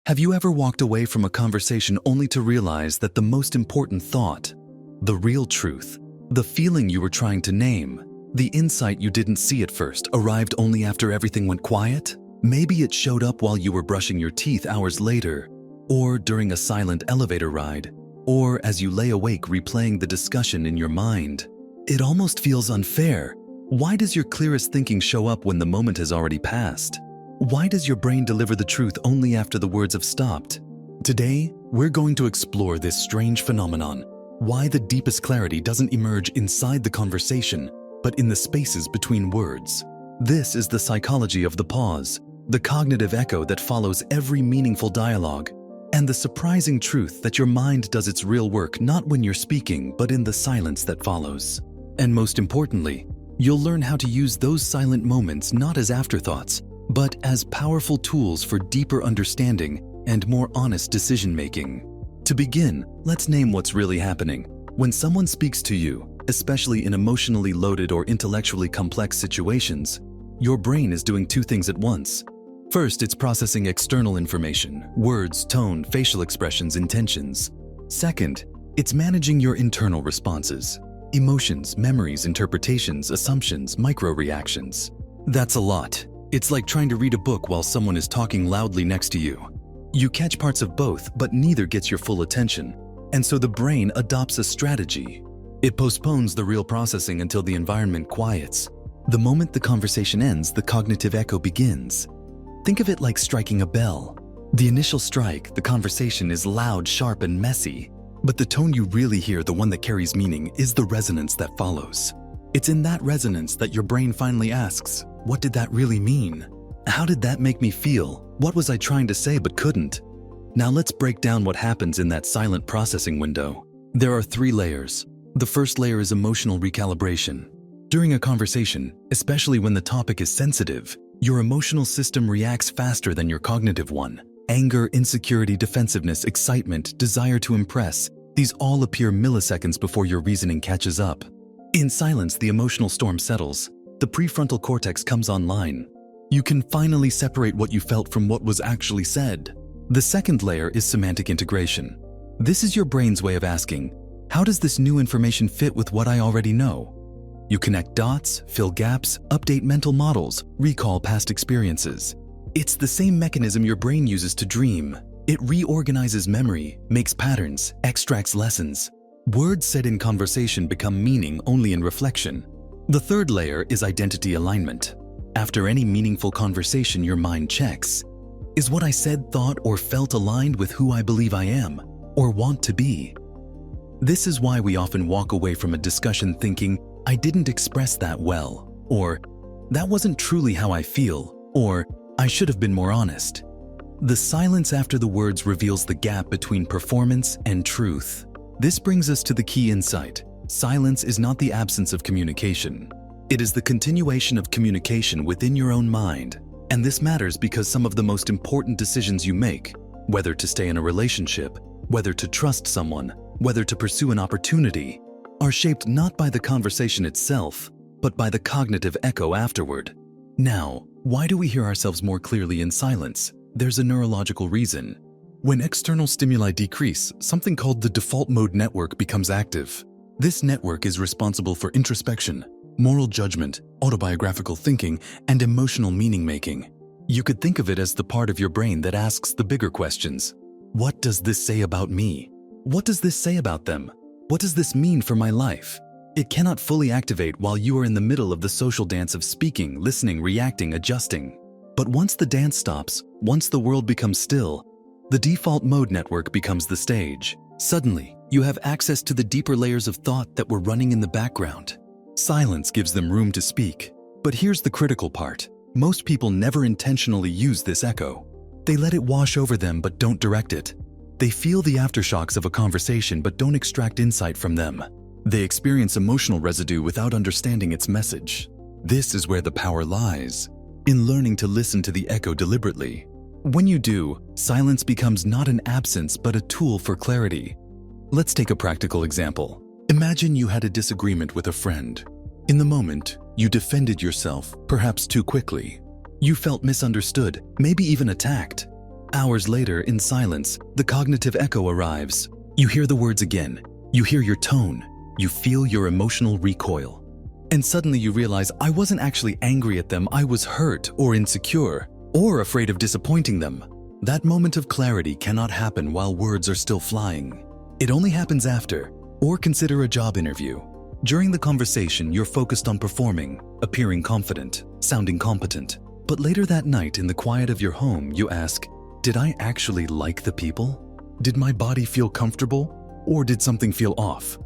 Have you ever walked away from a conversation only to realize that the most important thought, the real truth, the feeling you were trying to name, the insight you didn't see at first, arrived only after everything went quiet? Maybe it showed up while you were brushing your teeth hours later, or during a silent elevator ride, or as you lay awake replaying the discussion in your mind. It almost feels unfair. Why does your clearest thinking show up when the moment has already passed? Why does your brain deliver the truth only after the words have stopped? Today, we're going to explore this strange phenomenon, why the deepest clarity doesn't emerge inside the conversation, but in the spaces between words. This is the psychology of the pause, the cognitive echo that follows every meaningful dialogue, and the surprising truth that your mind does its real work not when you're speaking, but in the silence that follows. And most importantly, you'll learn how to use those silent moments not as afterthoughts, but as powerful tools for deeper understanding and more honest decision-making. To begin, let's name what's really happening. When someone speaks to you, especially in emotionally loaded or intellectually complex situations, your brain is doing two things at once. First, it's processing external information, words, tone, facial expressions, intentions. Second, it's managing your internal responses, emotions, memories, interpretations, assumptions, micro-reactions. That's a lot. It's like trying to read a book while someone is talking loudly next to you. You catch parts of both, but neither gets your full attention. And so the brain adopts a strategy. It postpones the real processing until the environment quiets. The moment the conversation ends, the cognitive echo begins. Think of it like striking a bell. The initial strike, the conversation, is loud, sharp, and messy. But the tone you really hear, the one that carries meaning, is the resonance that follows. It's in that resonance that your brain finally asks, what did that really mean? How did that make me feel? What was I trying to say but couldn't? Now let's break down what happens in that silent processing window. There are three layers. The first layer is emotional recalibration. During a conversation, especially when the topic is sensitive, your emotional system reacts faster than your cognitive one. Anger, insecurity, defensiveness, excitement, desire to impress, these all appear milliseconds before your reasoning catches up. In silence, the emotional storm settles. The prefrontal cortex comes online. You can finally separate what you felt from what was actually said. The second layer is semantic integration. This is your brain's way of asking, how does this new information fit with what I already know? You connect dots, fill gaps, update mental models, recall past experiences. It's the same mechanism your brain uses to dream. It reorganizes memory, makes patterns, extracts lessons. Words said in conversation become meaning only in reflection. The third layer is identity alignment. After any meaningful conversation, your mind checks, is what I said, thought, or felt aligned with who I believe I am or want to be? This is why we often walk away from a discussion thinking, I didn't express that well, or that wasn't truly how I feel, or I should have been more honest. The silence after the words reveals the gap between performance and truth. This brings us to the key insight. Silence is not the absence of communication. It is the continuation of communication within your own mind. And this matters because some of the most important decisions you make, whether to stay in a relationship, whether to trust someone, whether to pursue an opportunity, are shaped not by the conversation itself, but by the cognitive echo afterward. Now, why do we hear ourselves more clearly in silence? There's a neurological reason. When external stimuli decrease, something called the default mode network becomes active. This network is responsible for introspection, moral judgment, autobiographical thinking, and emotional meaning-making. You could think of it as the part of your brain that asks the bigger questions. What does this say about me? What does this say about them? What does this mean for my life? It cannot fully activate while you are in the middle of the social dance of speaking, listening, reacting, adjusting. But once the dance stops, once the world becomes still, the default mode network becomes the stage. Suddenly, you have access to the deeper layers of thought that were running in the background. Silence gives them room to speak. But here's the critical part. Most people never intentionally use this echo. They let it wash over them but don't direct it. They feel the aftershocks of a conversation but don't extract insight from them. They experience emotional residue without understanding its message. This is where the power lies, in learning to listen to the echo deliberately. When you do, silence becomes not an absence but a tool for clarity. Let's take a practical example. Imagine you had a disagreement with a friend. In the moment, you defended yourself, perhaps too quickly. You felt misunderstood, maybe even attacked. Hours later, in silence, the cognitive echo arrives. You hear the words again. You hear your tone. You feel your emotional recoil. And suddenly you realize, I wasn't actually angry at them. I was hurt or insecure or afraid of disappointing them. That moment of clarity cannot happen while words are still flying. It only happens after. Or consider a job interview. During the conversation, you're focused on performing, appearing confident, sounding competent. But later that night, in the quiet of your home, you ask, did I actually like the people? Did my body feel comfortable? Or did something feel off?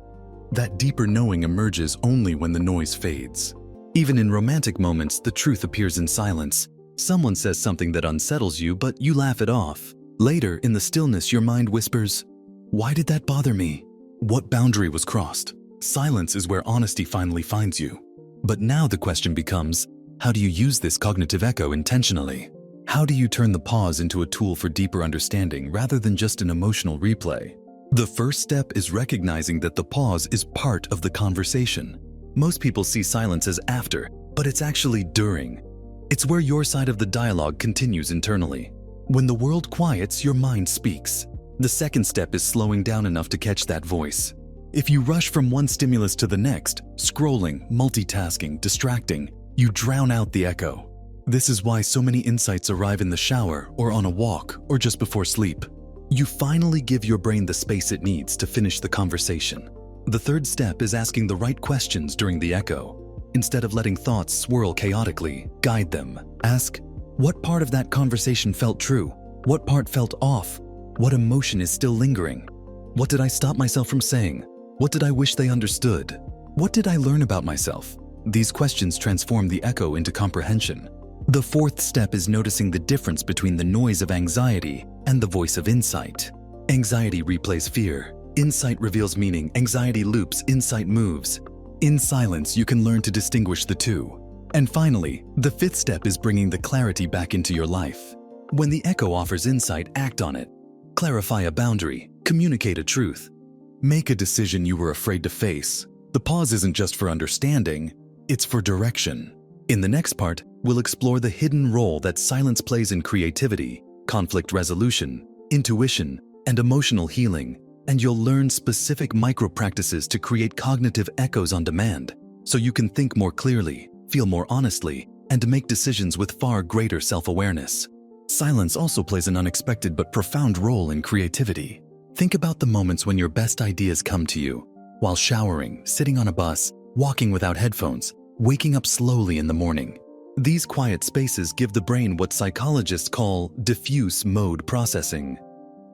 That deeper knowing emerges only when the noise fades. Even in romantic moments, the truth appears in silence. Someone says something that unsettles you, but you laugh it off. Later, in the stillness, your mind whispers, why did that bother me? What boundary was crossed? Silence is where honesty finally finds you. But now the question becomes, how do you use this cognitive echo intentionally? How do you turn the pause into a tool for deeper understanding rather than just an emotional replay? The first step is recognizing that the pause is part of the conversation. Most people see silence as after, but it's actually during. It's where your side of the dialogue continues internally. When the world quiets, your mind speaks. The second step is slowing down enough to catch that voice. If you rush from one stimulus to the next, scrolling, multitasking, distracting, you drown out the echo. This is why so many insights arrive in the shower or on a walk or just before sleep. You finally give your brain the space it needs to finish the conversation. The third step is asking the right questions during the echo. Instead of letting thoughts swirl chaotically, guide them. Ask, what part of that conversation felt true? What part felt off? What emotion is still lingering? What did I stop myself from saying? What did I wish they understood? What did I learn about myself? These questions transform the echo into comprehension. The fourth step is noticing the difference between the noise of anxiety and the voice of insight. Anxiety replays fear. Insight reveals meaning. Anxiety loops. Insight moves. In silence, you can learn to distinguish the two. And finally, the fifth step is bringing the clarity back into your life. When the echo offers insight, act on it. Clarify a boundary. Communicate a truth. Make a decision you were afraid to face. The pause isn't just for understanding, it's for direction. In the next part, we'll explore the hidden role that silence plays in creativity, conflict resolution, intuition, and emotional healing, and you'll learn specific micro-practices to create cognitive echoes on demand, so you can think more clearly, feel more honestly, and make decisions with far greater self-awareness. Silence also plays an unexpected but profound role in creativity. Think about the moments when your best ideas come to you, while showering, sitting on a bus, walking without headphones, waking up slowly in the morning. These quiet spaces give the brain what psychologists call diffuse mode processing.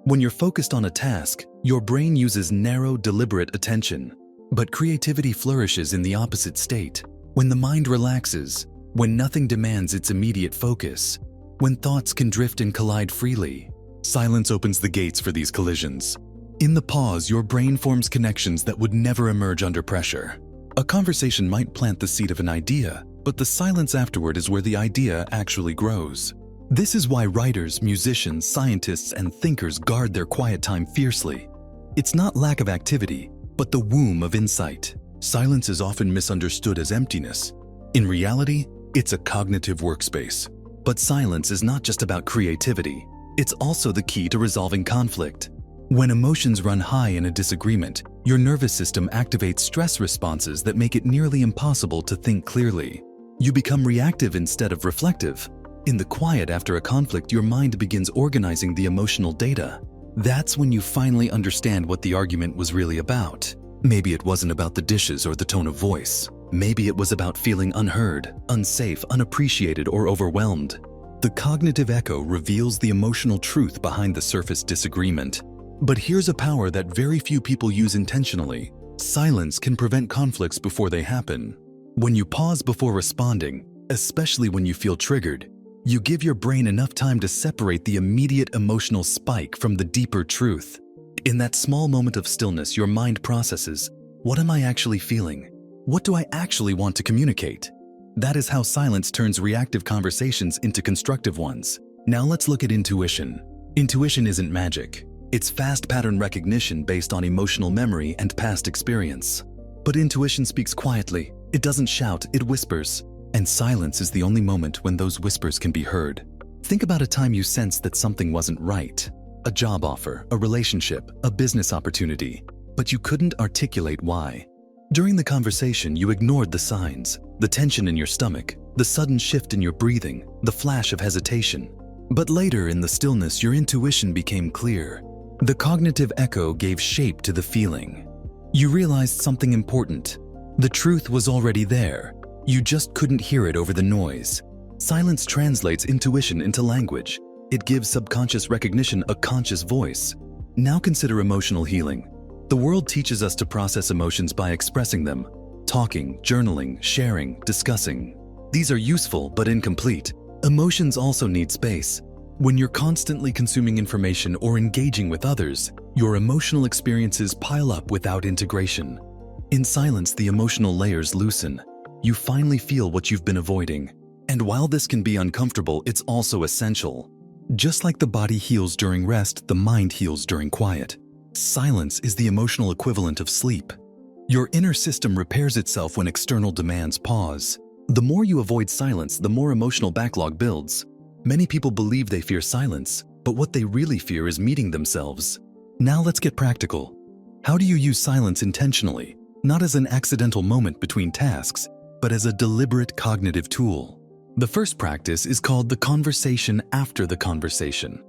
When you're focused on a task, your brain uses narrow, deliberate attention. But creativity flourishes in the opposite state, when the mind relaxes, when nothing demands its immediate focus, when thoughts can drift and collide freely. Silence opens the gates for these collisions. In the pause, your brain forms connections that would never emerge under pressure. A conversation might plant the seed of an idea, but the silence afterward is where the idea actually grows. This is why writers, musicians, scientists, and thinkers guard their quiet time fiercely. It's not lack of activity, but the womb of insight. Silence is often misunderstood as emptiness. In reality, it's a cognitive workspace. But silence is not just about creativity. It's also the key to resolving conflict. When emotions run high in a disagreement, your nervous system activates stress responses that make it nearly impossible to think clearly. You become reactive instead of reflective. In the quiet after a conflict, your mind begins organizing the emotional data. That's when you finally understand what the argument was really about. Maybe it wasn't about the dishes or the tone of voice. Maybe it was about feeling unheard, unsafe, unappreciated, or overwhelmed. The cognitive echo reveals the emotional truth behind the surface disagreement. But here's a power that very few people use intentionally. Silence can prevent conflicts before they happen. When you pause before responding, especially when you feel triggered, you give your brain enough time to separate the immediate emotional spike from the deeper truth. In that small moment of stillness, your mind processes, what am I actually feeling? What do I actually want to communicate? That is how silence turns reactive conversations into constructive ones. Now let's look at intuition. Intuition isn't magic. It's fast pattern recognition based on emotional memory and past experience. But intuition speaks quietly. It doesn't shout, it whispers. And silence is the only moment when those whispers can be heard. Think about a time you sensed that something wasn't right. A job offer, a relationship, a business opportunity, but you couldn't articulate why. During the conversation, you ignored the signs, the tension in your stomach, the sudden shift in your breathing, the flash of hesitation. But later in the stillness, your intuition became clear. The cognitive echo gave shape to the feeling. You realized something important. The truth was already there. You just couldn't hear it over the noise. Silence translates intuition into language. It gives subconscious recognition a conscious voice. Now consider emotional healing. The world teaches us to process emotions by expressing them. Talking, journaling, sharing, discussing. These are useful but incomplete. Emotions also need space. When you're constantly consuming information or engaging with others, your emotional experiences pile up without integration. In silence, the emotional layers loosen. You finally feel what you've been avoiding. And while this can be uncomfortable, it's also essential. Just like the body heals during rest, the mind heals during quiet. Silence is the emotional equivalent of sleep. Your inner system repairs itself when external demands pause. The more you avoid silence, the more emotional backlog builds. Many people believe they fear silence, but what they really fear is meeting themselves. Now let's get practical. How do you use silence intentionally, not as an accidental moment between tasks, but as a deliberate cognitive tool? The first practice is called the conversation after the conversation.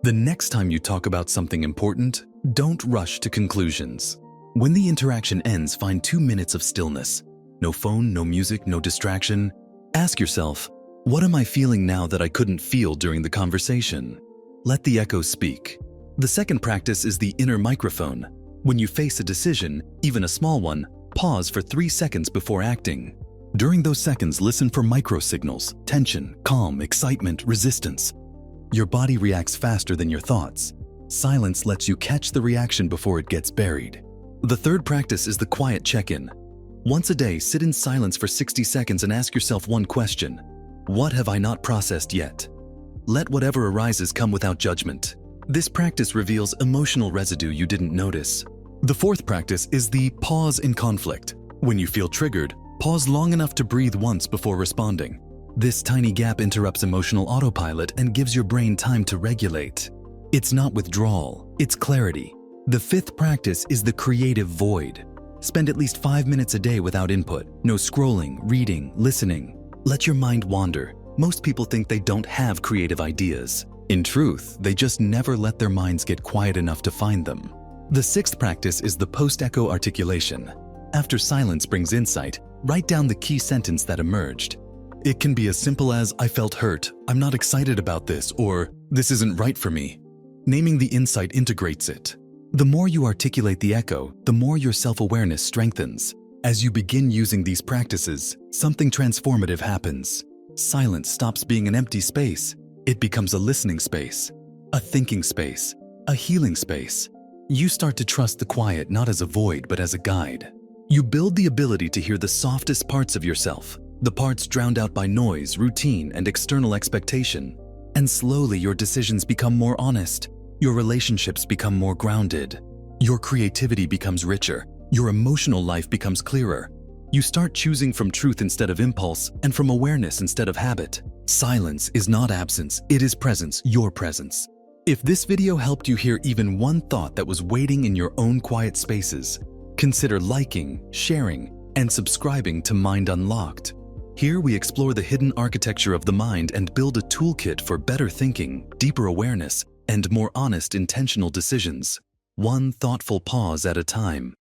The next time you talk about something important, don't rush to conclusions. When the interaction ends, find 2 minutes of stillness. No phone, no music, no distraction. Ask yourself, what am I feeling now that I couldn't feel during the conversation? Let the echo speak. The second practice is the inner microphone. When you face a decision, even a small one, pause for 3 seconds before acting. During those seconds, listen for microsignals: tension, calm, excitement, resistance. Your body reacts faster than your thoughts. Silence lets you catch the reaction before it gets buried. The third practice is the quiet check-in. Once a day, sit in silence for 60 seconds and ask yourself one question: what have I not processed yet? Let whatever arises come without judgment. This practice reveals emotional residue you didn't notice. The fourth practice is the pause in conflict. When you feel triggered, pause long enough to breathe once before responding. This tiny gap interrupts emotional autopilot and gives your brain time to regulate. It's not withdrawal, it's clarity. The fifth practice is the creative void. Spend at least 5 minutes a day without input. No scrolling, reading, listening. Let your mind wander. Most people think they don't have creative ideas. In truth, they just never let their minds get quiet enough to find them. The sixth practice is the post-echo articulation. After silence brings insight, write down the key sentence that emerged. It can be as simple as, I felt hurt, I'm not excited about this, or this isn't right for me. Naming the insight integrates it. The more you articulate the echo, the more your self-awareness strengthens. As you begin using these practices, something transformative happens. Silence stops being an empty space. It becomes a listening space, a thinking space, a healing space. You start to trust the quiet not as a void, but as a guide. You build the ability to hear the softest parts of yourself, the parts drowned out by noise, routine, and external expectation. And slowly your decisions become more honest. Your relationships become more grounded. Your creativity becomes richer. Your emotional life becomes clearer. You start choosing from truth instead of impulse and from awareness instead of habit. Silence is not absence, it is presence, your presence. If this video helped you hear even one thought that was waiting in your own quiet spaces, consider liking, sharing, and subscribing to Mind Unlocked. Here we explore the hidden architecture of the mind and build a toolkit for better thinking, deeper awareness, and more honest, intentional decisions. One thoughtful pause at a time.